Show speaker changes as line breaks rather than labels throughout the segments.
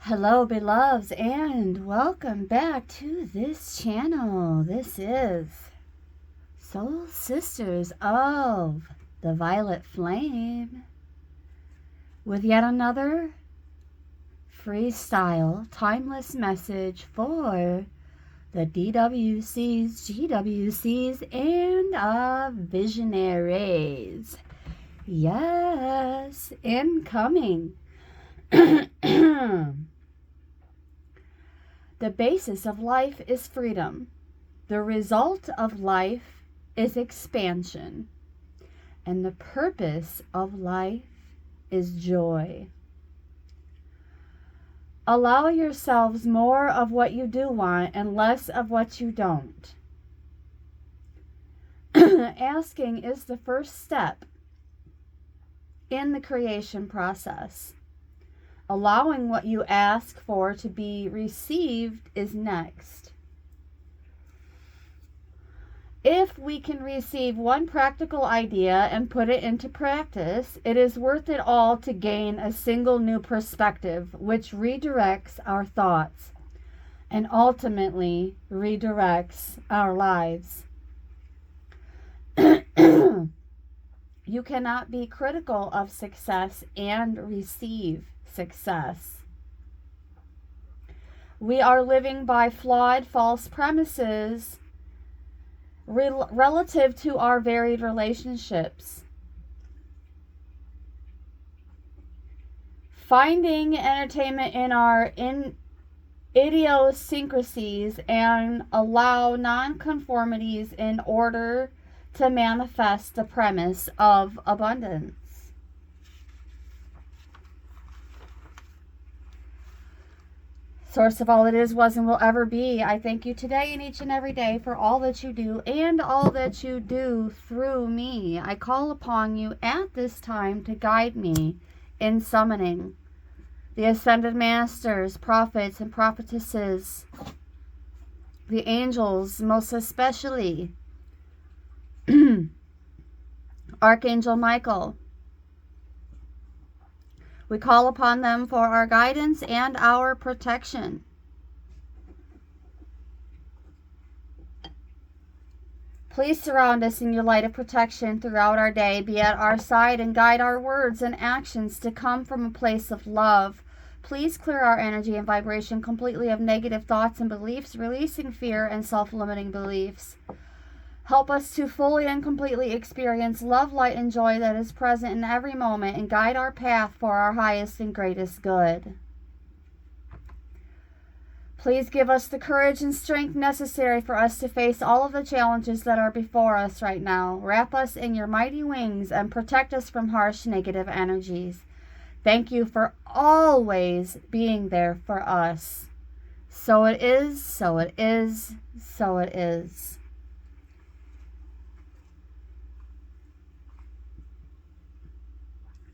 Hello, beloveds, and welcome back to this channel. This is Soul Sisters of the Violet Flame with yet another freestyle, timeless message for the DWCs, GWCs, and visionaries. Yes, incoming. The basis of life is freedom. The result of life is expansion. And the purpose of life is joy. Allow yourselves more of what you do want and less of what you don't. Asking is the first step in the creation process. Allowing what you ask for to be received is next. If we can receive one practical idea and put it into practice, it is worth it all to gain a single new perspective, which redirects our thoughts and ultimately redirects our lives. You cannot be critical of success and receive success. We are living by flawed, false premises relative to our varied relationships. Finding entertainment in our idiosyncrasies and allow nonconformities in order to manifest the premise of abundance. Source of all that is, was, and will ever be, I thank you today and each and every day for all that you do and all that you do through me. I call upon you at this time to guide me in summoning the ascended masters, prophets, and prophetesses, the angels, most especially Archangel Michael. We call upon them for our guidance and our protection. Please surround us in your light of protection throughout our day. Be at our side and guide our words and actions to come from a place of love. Please clear our energy and vibration completely of negative thoughts and beliefs, releasing fear and self-limiting beliefs. Help us to fully and completely experience love, light, and joy that is present in every moment and guide our path for our highest and greatest good. Please give us the courage and strength necessary for us to face all of the challenges that are before us right now. Wrap us in your mighty wings and protect us from harsh negative energies. Thank you for always being there for us. So it is, so it is, so it is.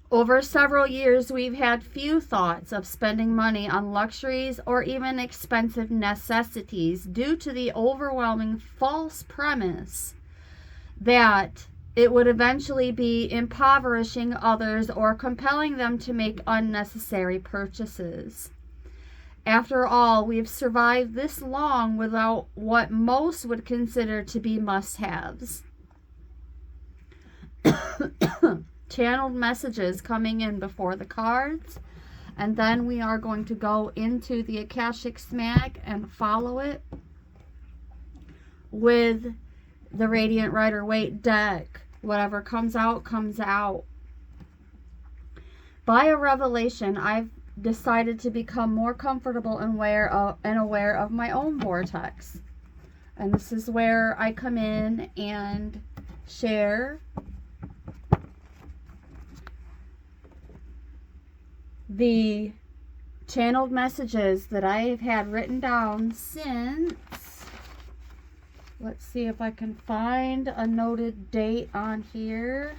Over several years, we've had few thoughts of spending money on luxuries or even expensive necessities due to the overwhelming false premise that it would eventually be impoverishing others or compelling them to make unnecessary purchases. After all, we've survived this long without what most would consider to be must-haves. Channeled messages coming in before the cards, and then we are going to go into the Akashic Smack and follow it with the Radiant Rider-Waite deck. Whatever comes out, comes out. By a revelation, I've decided to become more comfortable and aware of my own vortex. And this is where I come in and share the channeled messages that I have had written down since, let's see if I can find a noted date on here.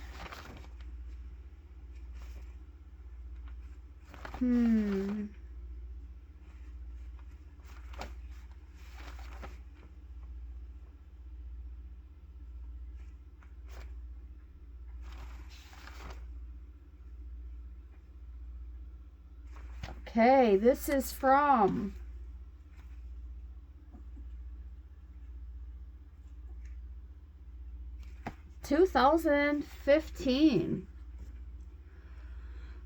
Okay, this is from (2015).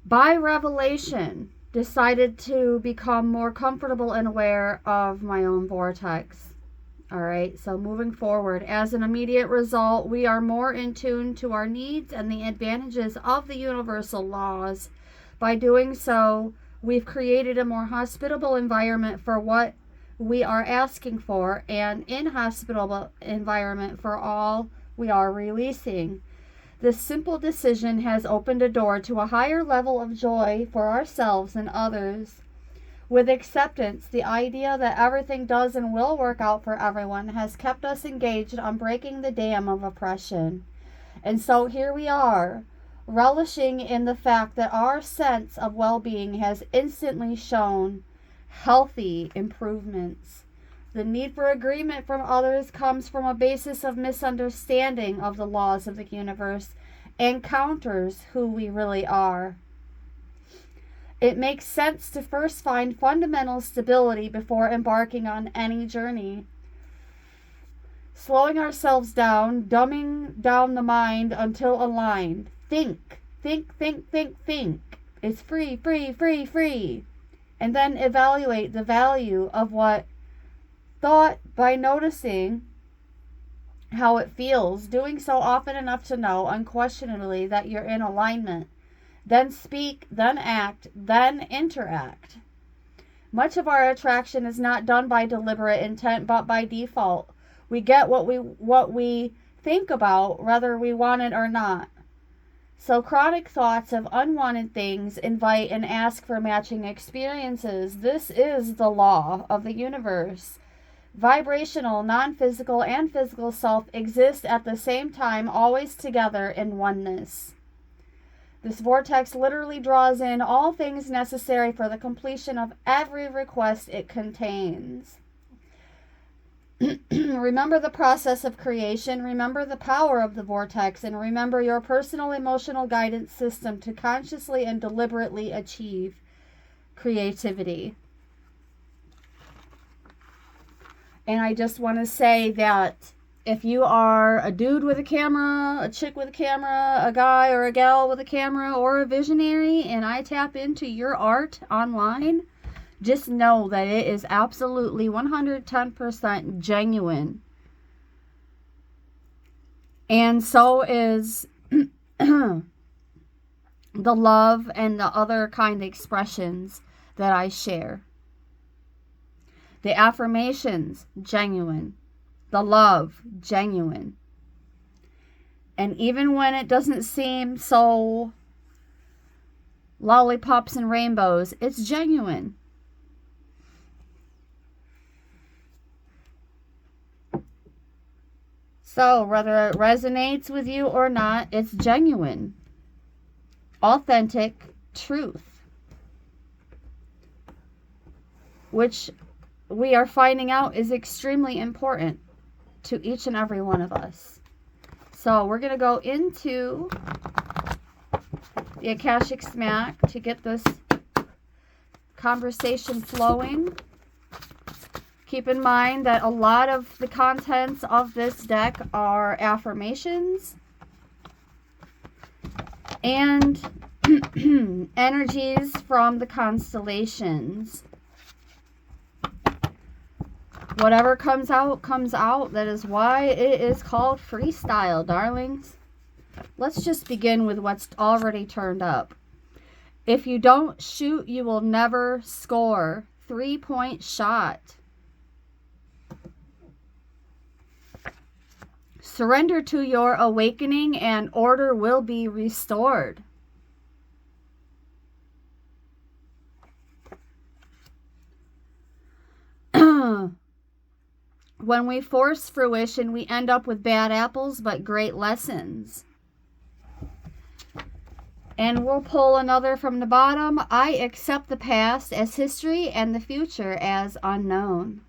By revelation, decided to become more comfortable and aware of my own vortex. All right, so moving forward, as an immediate result, we are more in tune to our needs and the advantages of the universal laws. By doing so, we've created a more hospitable environment for what we are asking for, and inhospitable environment for all we are releasing. This simple decision has opened a door to a higher level of joy for ourselves and others. With acceptance, the idea that everything does and will work out for everyone has kept us engaged on breaking the dam of oppression. And so here we are, relishing in the fact that our sense of well-being has instantly shown healthy improvements. The need for agreement from others comes from a basis of misunderstanding of the laws of the universe and counters who we really are. It makes sense to first find fundamental stability before embarking on any journey. Slowing ourselves down, dumbing down the mind until aligned. Think, think, think, think, think. It's free, free, free, free. And then evaluate the value of what thought by noticing how it feels, doing so often enough to know unquestionably that you're in alignment. Then speak, then act, then interact. Much of our attraction is not done by deliberate intent, but by default. We get what we think about, whether we want it or not. So chronic thoughts of unwanted things invite and ask for matching experiences. This is the law of the universe. Vibrational, non-physical, and physical self exist at the same time, always together in oneness. This vortex literally draws in all things necessary for the completion of every request it contains. Remember the process of creation, remember the power of the vortex, and remember your personal emotional guidance system to consciously and deliberately achieve creativity. And I just want to say that if you are a dude with a camera, a chick with a camera, a guy or a gal with a camera, or a visionary, and I tap into your art online, just know that it is absolutely 110% genuine. And so is the love and the other kind of expressions that I share. The affirmations, genuine. The love, genuine. And even when it doesn't seem so lollipops and rainbows, it's genuine. So whether it resonates with you or not, it's genuine. Authentic truth. Which we are finding out is extremely important to each and every one of us. So we're going to go into the Akashic Smack to get this conversation flowing. Keep in mind that a lot of the contents of this deck are affirmations and energies from the constellations. Whatever comes out, comes out. That is why it is called freestyle, darlings. Let's just begin with what's already turned up. If you don't shoot, you will never score. 3-point shot. Surrender to your awakening and order will be restored. When we force fruition, we end up with bad apples, but great lessons. And we'll pull another from the bottom. I accept the past as history and the future as unknown.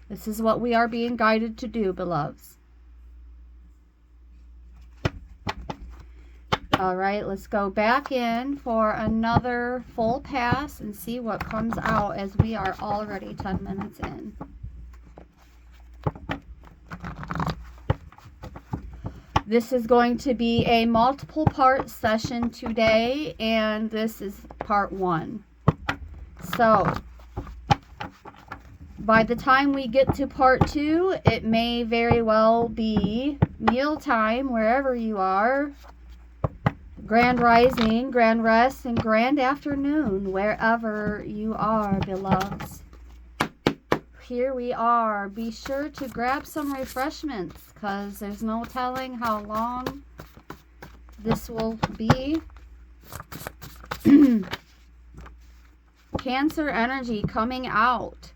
This is what we are being guided to do, beloveds. All right, let's go back in for another full pass and see what comes out, as we are already 10 minutes in. This is going to be a multiple part session today, and this is part 1. So by the time we get to part 2, it may very well be mealtime wherever you are. Grand rising, grand rest, and grand afternoon wherever you are, beloveds. Here we are. Be sure to grab some refreshments, because there's no telling how long this will be. Cancer energy coming out.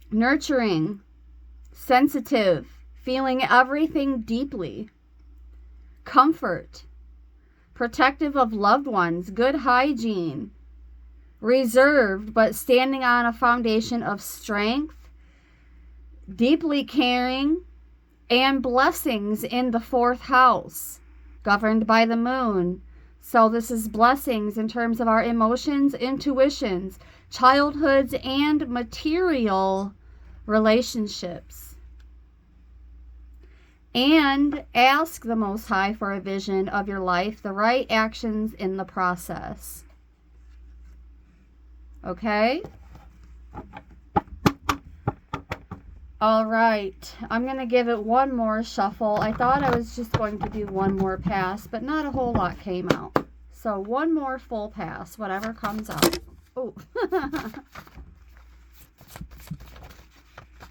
Nurturing, sensitive, feeling everything deeply. Comfort, protective of loved ones, good hygiene. Reserved, but standing on a foundation of strength. Deeply caring, and blessings in the 4th house, governed by the moon. So this is blessings in terms of our emotions, intuitions, childhoods, and material relationships. And ask the Most High for a vision of your life, the right actions in the process. Okay? All right. I'm going to give it one more shuffle. I thought I was just going to do one more pass, but not a whole lot came out. So one more full pass, whatever comes out. Oh.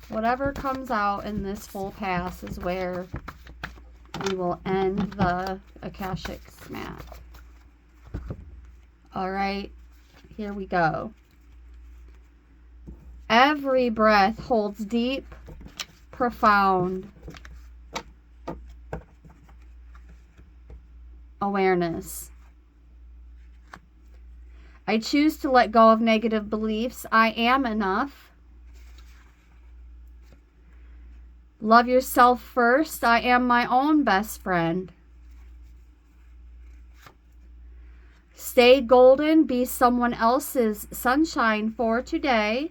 Whatever comes out in this full pass is where we will end the Akashic Smack. All right. Here we go. Every breath holds deep, profound awareness. I choose to let go of negative beliefs. I am enough. Love yourself first. I am my own best friend. Stay golden. Be someone else's sunshine for today.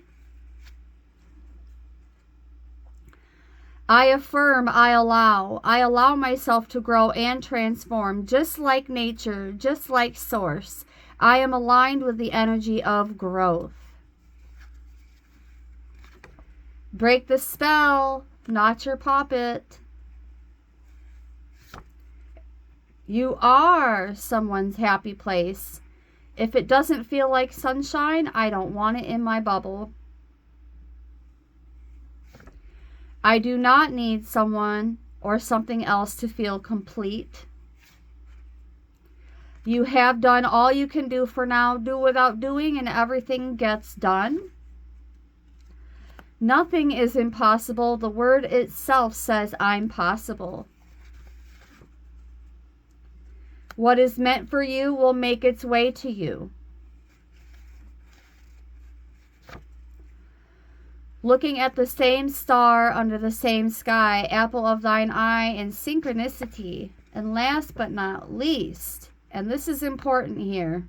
I affirm, I allow myself to grow and transform, just like nature, just like source. I am aligned with the energy of growth. Break the spell, not your puppet. You are someone's happy place. If it doesn't feel like sunshine, I don't want it in my bubble. I do not need someone or something else to feel complete. You have done all you can do for now. Do without doing, and everything gets done. Nothing is impossible. The word itself says, I'm possible. What is meant for you will make its way to you. Looking at the same star under the same sky, apple of thine eye, and synchronicity. And last but not least, and this is important here,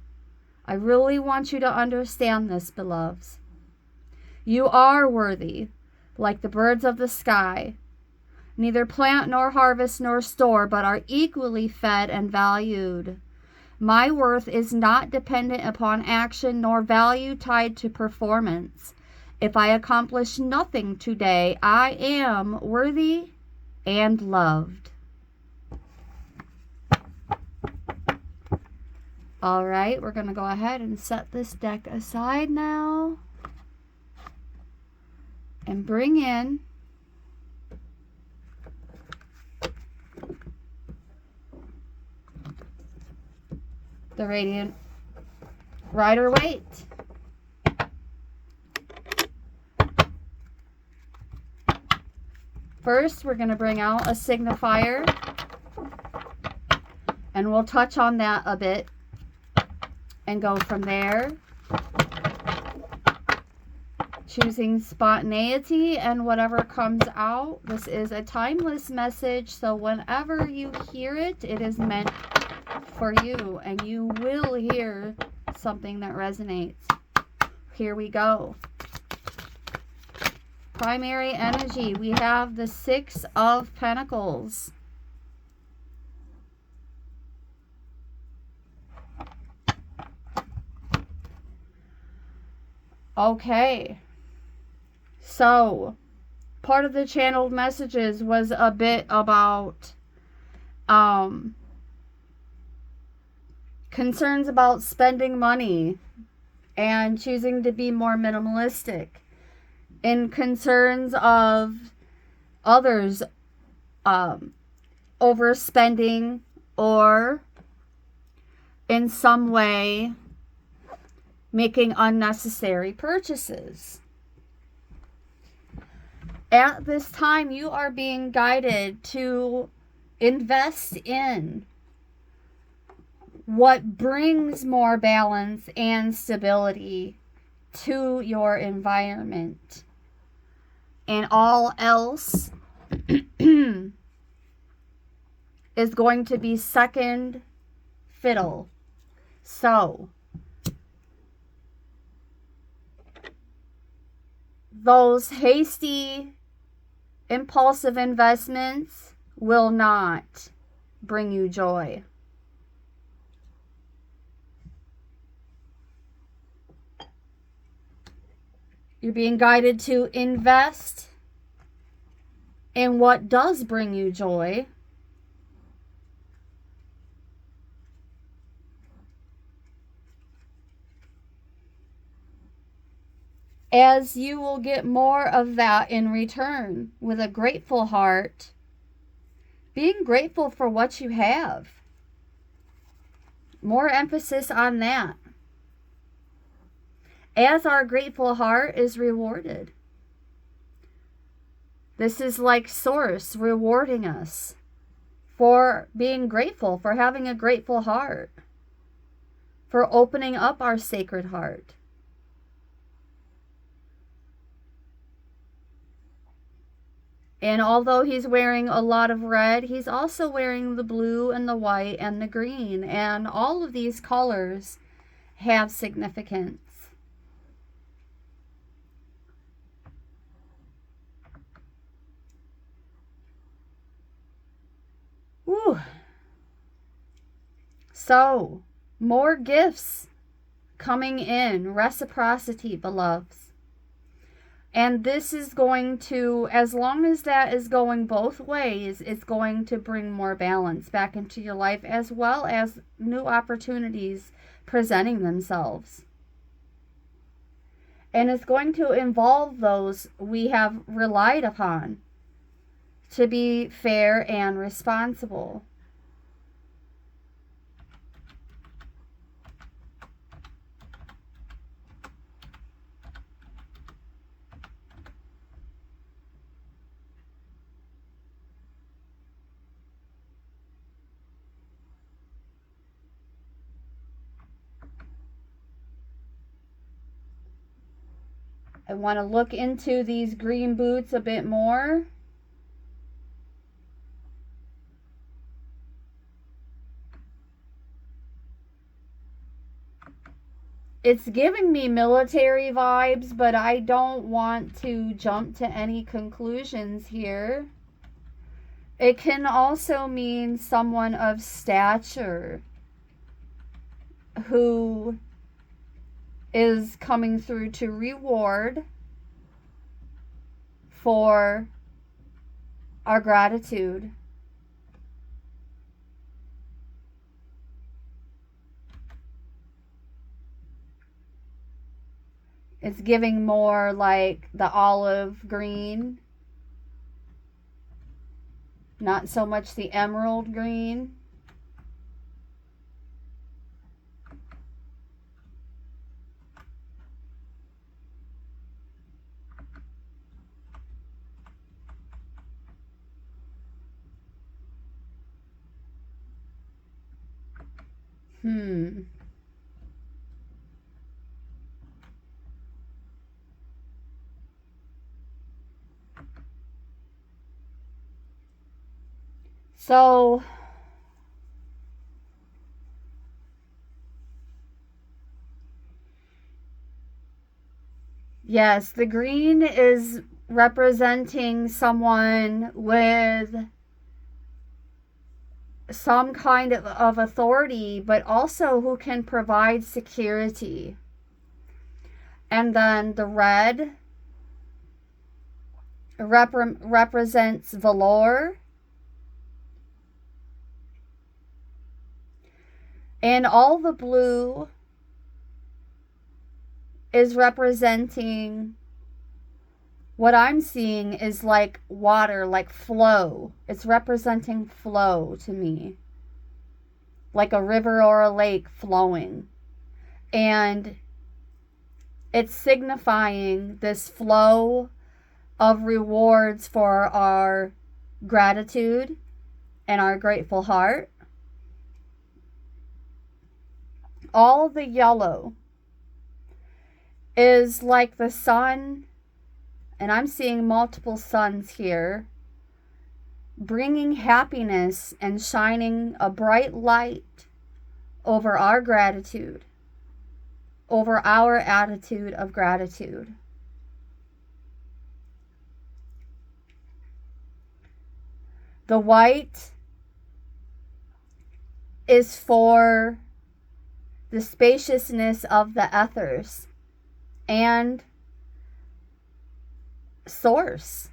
I really want you to understand this, beloveds. You are worthy, like the birds of the sky. Neither plant nor harvest nor store, but are equally fed and valued. My worth is not dependent upon action nor value tied to performance. If I accomplish nothing today, I am worthy and loved. All right, we're going to go ahead and set this deck aside now. And bring in the Radiant Rider-Waite. First, we're going to bring out a signifier, and we'll touch on that a bit and go from there. choosing spontaneity and whatever comes out. This is a timeless message, so whenever you hear it, it is meant for you, and you will hear something that resonates. Here we go. Primary energy, we have the Six of Pentacles. Okay, so part of the channeled messages was a bit about concerns about spending money and choosing to be more minimalistic, and concerns of others overspending or in some way making unnecessary purchases. At this time, you are being guided to invest in what brings more balance and stability to your environment. And all else is going to be second fiddle. So, those hasty, impulsive investments will not bring you joy. You're being guided to invest in what does bring you joy. As you will get more of that in return with a grateful heart. Being grateful for what you have. More emphasis on that. As our grateful heart is rewarded. This is like Source rewarding us for being grateful, for having a grateful heart, for opening up our sacred heart. And although he's wearing a lot of red, he's also wearing the blue and the white and the green. And all of these colors have significance. Woo. So, more gifts coming in. Reciprocity, beloveds. And this is going to, as long as that is going both ways, it's going to bring more balance back into your life, as well as new opportunities presenting themselves. And it's going to involve those we have relied upon to be fair and responsible. I want to look into these green boots a bit more. It's giving me military vibes, but I don't want to jump to any conclusions here. It can also mean someone of stature who is coming through to reward for our gratitude. It's giving more like the olive green, not so much the emerald green. So, yes, the green is representing someone with some kind of authority, but also who can provide security. And then the red represents valor. And all the blue is representing what I'm seeing is like water, like flow. It's representing flow to me. Like a river or a lake flowing. And it's signifying this flow of rewards for our gratitude and our grateful heart. All the yellow is like the sun, and I'm seeing multiple suns here, bringing happiness and shining a bright light over our gratitude, over our attitude of gratitude. The white is for the spaciousness of the ethers and source.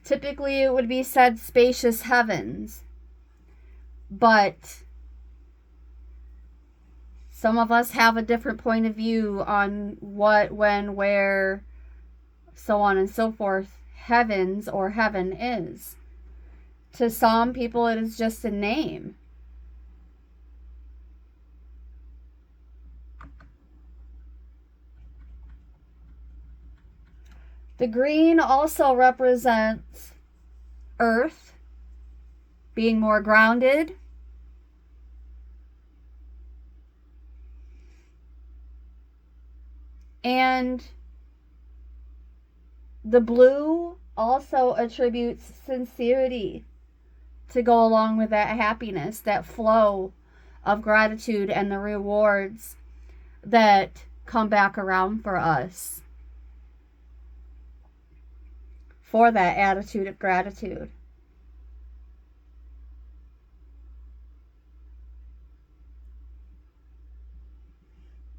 Typically it would be said spacious heavens, but some of us have a different point of view on what, when, where, so on and so forth, heavens or heaven is. To some people it is just a name. The green also represents earth, being more grounded. And the blue also attributes sincerity to go along with that happiness, that flow of gratitude and the rewards that come back around for us for that attitude of gratitude.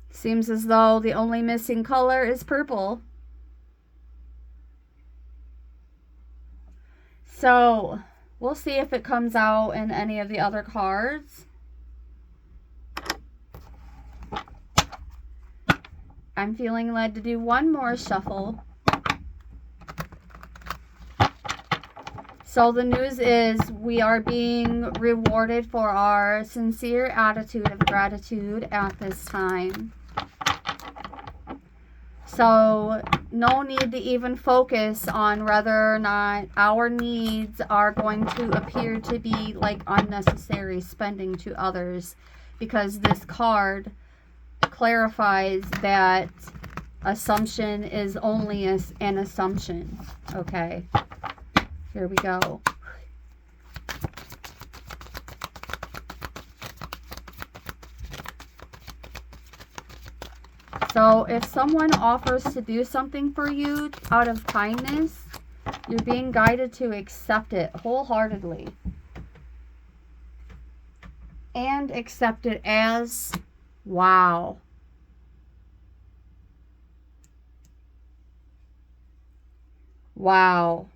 Seems as though the only missing color is purple. So, we'll see if it comes out in any of the other cards. I'm feeling led to do one more shuffle. So the news is we are being rewarded for our sincere attitude of gratitude at this time. So no need to even focus on whether or not our needs are going to appear to be like unnecessary spending to others, because this card clarifies that assumption is only an assumption. Okay. Here we go. So if someone offers to do something for you out of kindness, you're being guided to accept it wholeheartedly. And accept it as, wow. Wow.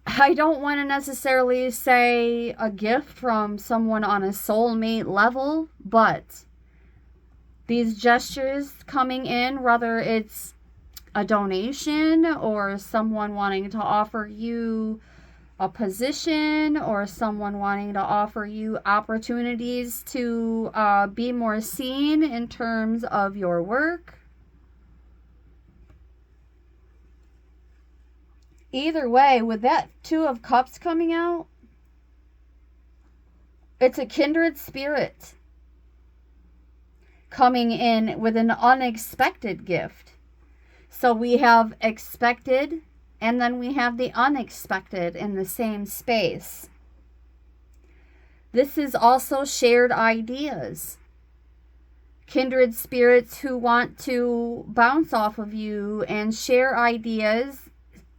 I don't want to necessarily say a gift from someone on a soulmate level, but these gestures coming in, whether it's a donation or someone wanting to offer you a position or someone wanting to offer you opportunities to be more seen in terms of your work. Either way, with that Two of Cups coming out, it's a kindred spirit coming in with an unexpected gift. So we have expected And then we have the unexpected in the same space. This is also shared ideas. Kindred spirits who want to bounce off of you and share ideas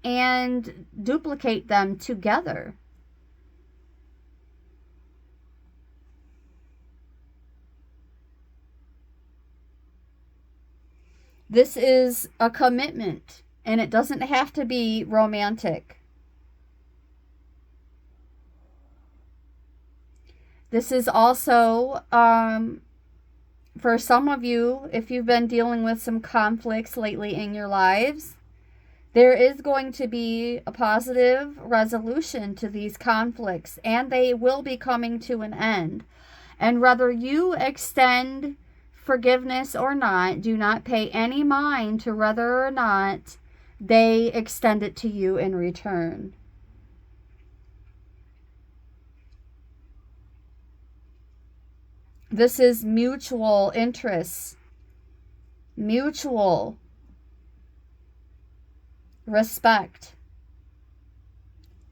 and duplicate them together. This is a commitment, and it doesn't have to be romantic. This is also, for some of you, if you've been dealing with some conflicts lately in your lives, there is going to be a positive resolution to these conflicts, and they will be coming to an end. And whether you extend forgiveness or not, do not pay any mind to whether or not they extend it to you in return. This is mutual interests, mutual respect,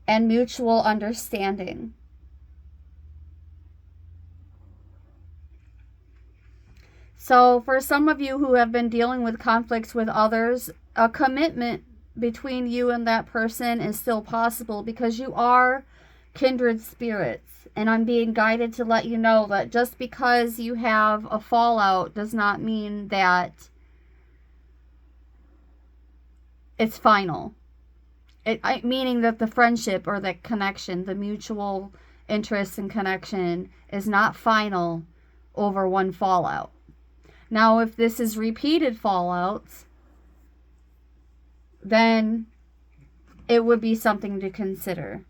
and mutual understanding. So for some of you who have been dealing with conflicts with others, a commitment between you and that person is still possible because you are kindred spirits. And I'm being guided to let you know that just because you have a fallout does not mean that it's final. Meaning that the friendship or the connection, the mutual interest and connection is not final over one fallout. Now, if this is repeated fallouts, then it would be something to consider.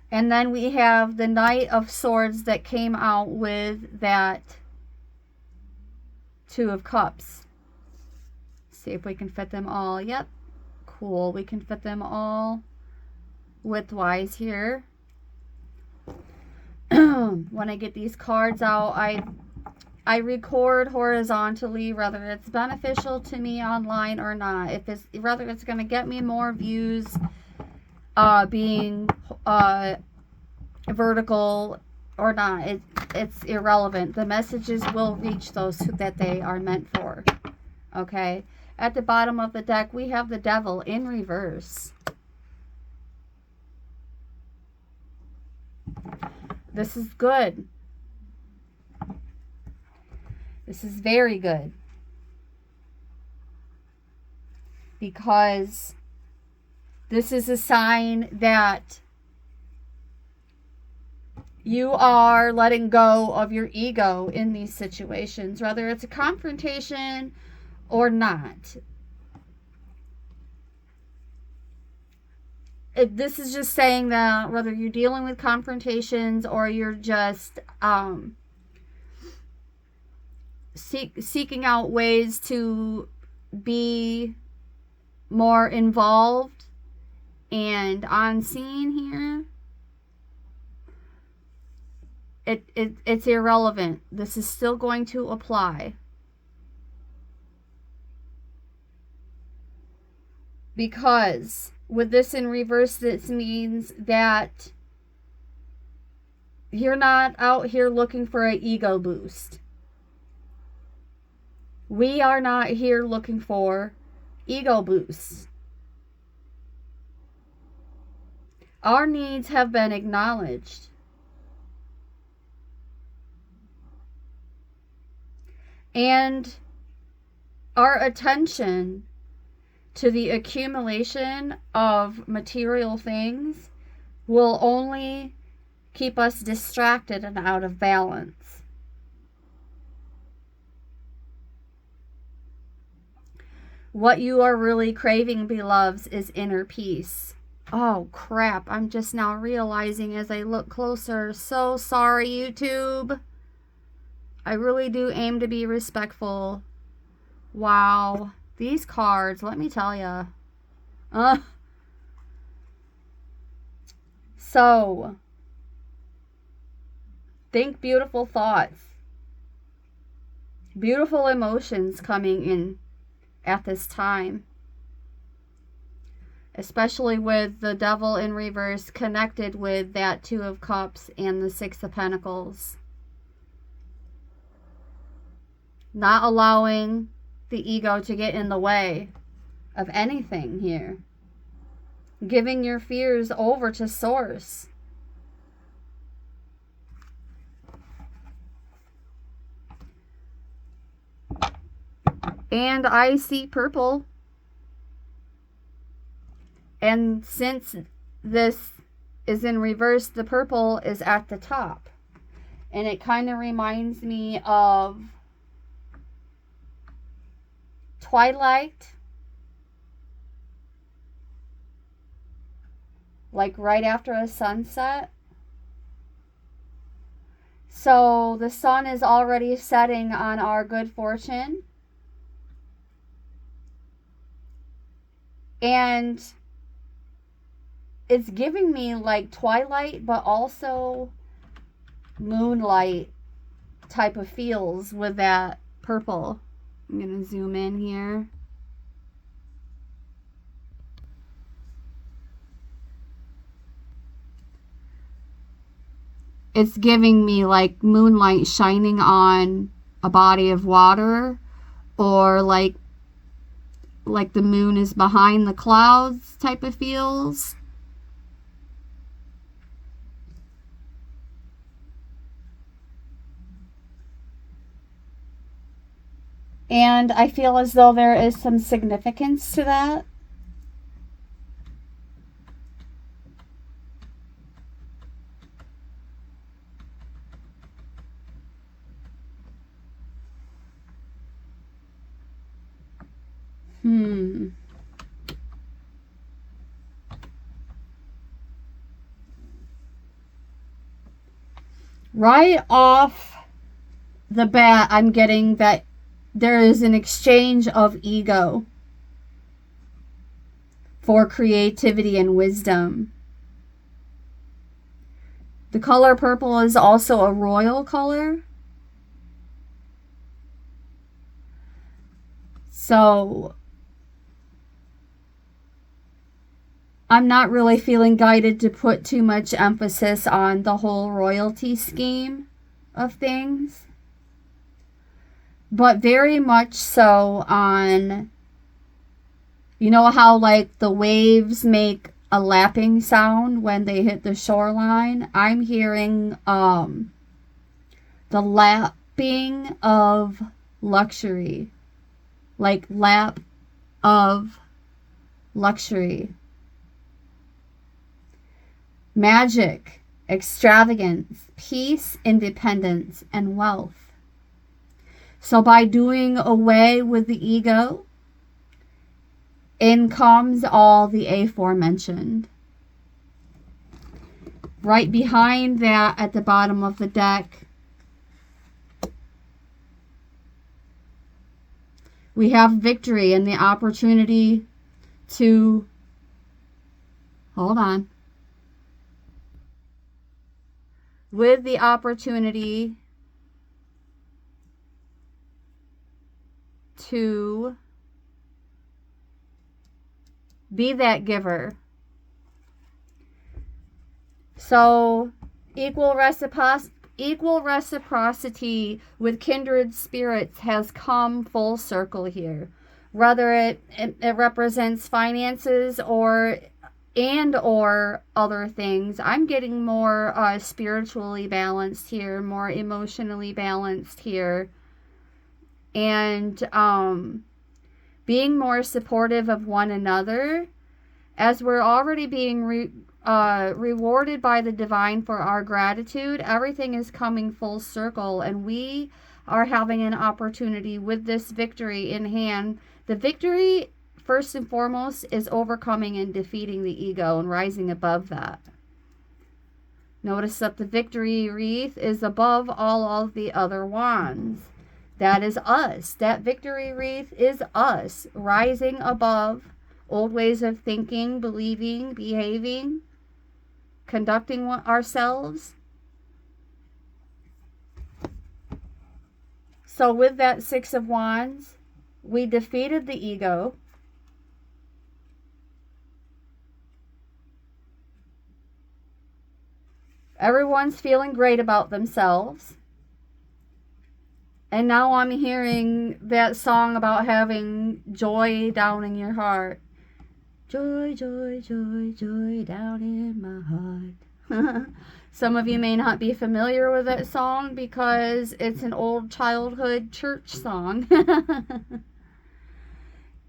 And then we have the Knight of Swords that came out with that Two of Cups. See if we can fit them all. Yep. Cool. We can fit them all widthwise here. When I get these cards out, I record horizontally, whether it's beneficial to me online or not. Whether it's going to get me more views being vertical or not, it's irrelevant. The messages will reach those that they are meant for. Okay. At the bottom of the deck, we have the Devil in reverse. This is good. This is very good. Because this is a sign that you are letting go of your ego in these situations, whether it's a confrontation or not. This is just saying that whether you're dealing with confrontations or you're just seeking out ways to be more involved and on scene here, it's irrelevant. This is still going to apply. Because with this in reverse, this means that you're not out here looking for an ego boost. We are not here looking for ego boosts. Our needs have been acknowledged. And our attention to the accumulation of material things will only keep us distracted and out of balance. What you are really craving, beloveds, is inner peace. Oh, crap. I'm just now realizing as I look closer. So sorry, YouTube. I really do aim to be respectful. Wow. These cards, let me tell you. So, think beautiful thoughts. Beautiful emotions coming in at this time. especially with the Devil in reverse connected with that Two of Cups and the Six of Pentacles. Not allowing the ego to get in the way of anything here. Giving your fears over to Source. And I see purple. And since this is in reverse, the purple is at the top. And it kind of reminds me of twilight. Like right after a sunset. So the sun is already setting on our good fortune. And it's giving me like twilight, but also moonlight type of feels with that purple. I'm going to zoom in here. It's giving me like moonlight shining on a body of water, or like the moon is behind the clouds type of feels. And I feel as though there is some significance to that. Right off the bat, I'm getting that there is an exchange of ego for creativity and wisdom. The color purple is also a royal color. So I'm not really feeling guided to put too much emphasis on the whole royalty scheme of things, but very much so on, you know how like the waves make a lapping sound when they hit the shoreline? I'm hearing the lapping of luxury, like lap of luxury. Magic, extravagance, peace, independence, and wealth. So by doing away with the ego, in comes all the aforementioned. Right behind that, at the bottom of the deck, we have victory and the opportunity to, hold on, with the opportunity to be that giver. So equal reciprocity with kindred spirits has come full circle here. Whether it represents finances or other things. I'm getting more spiritually balanced here, more emotionally balanced here, and being more supportive of one another, as we're already being rewarded by the divine for our gratitude. Everything is coming full circle, and we are having an opportunity with this victory in hand. The victory, first and foremost, is overcoming and defeating the ego and rising above that. Notice that the victory wreath is above all of the other wands. That is us. That victory wreath is us rising above old ways of thinking, believing, behaving, conducting ourselves. So with that Six of Wands, we defeated the ego. Everyone's feeling great about themselves. And now I'm hearing that song about having joy down in your heart. Joy, joy, joy, joy down in my heart. Some of you may not be familiar with that song because it's an old childhood church song.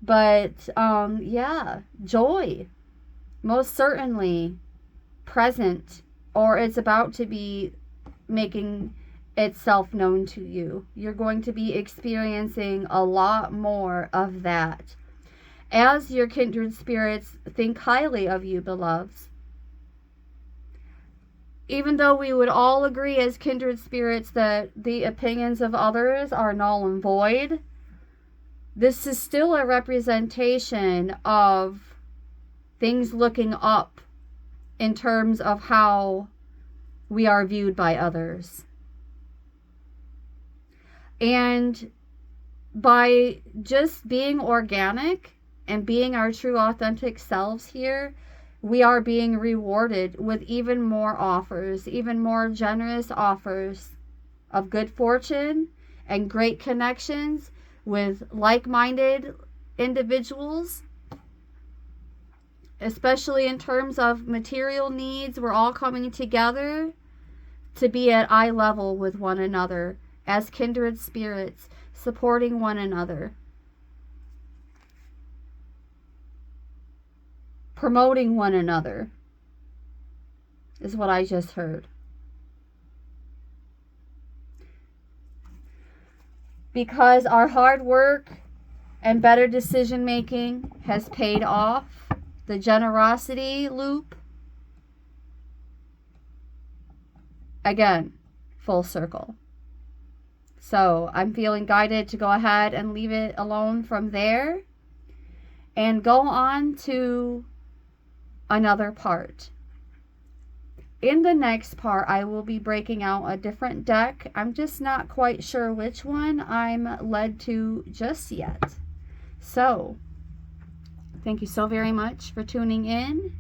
But, yeah, joy. Most certainly present, or it's about to be making itself known to you. You're going to be experiencing a lot more of that. As your kindred spirits think highly of you, beloveds. Even though we would all agree as kindred spirits that the opinions of others are null and void, this is still a representation of things looking up in terms of how we are viewed by others. And by just being organic and being our true authentic selves here, we are being rewarded with even more offers, even more generous offers of good fortune and great connections with like-minded individuals, especially in terms of material needs. We're all coming together to be at eye level with one another as kindred spirits, supporting one another, promoting one another, is what I just heard. Because our hard work and better decision making has paid off, the generosity loop, again, full circle. So I'm feeling guided to go ahead and leave it alone from there and go on to another part. In the next part, I will be breaking out a different deck. I'm just not quite sure which one I'm led to just yet. So, thank you so very much for tuning in.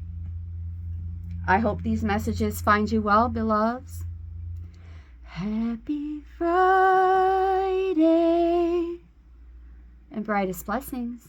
I hope these messages find you well, beloveds. Happy Friday and brightest blessings.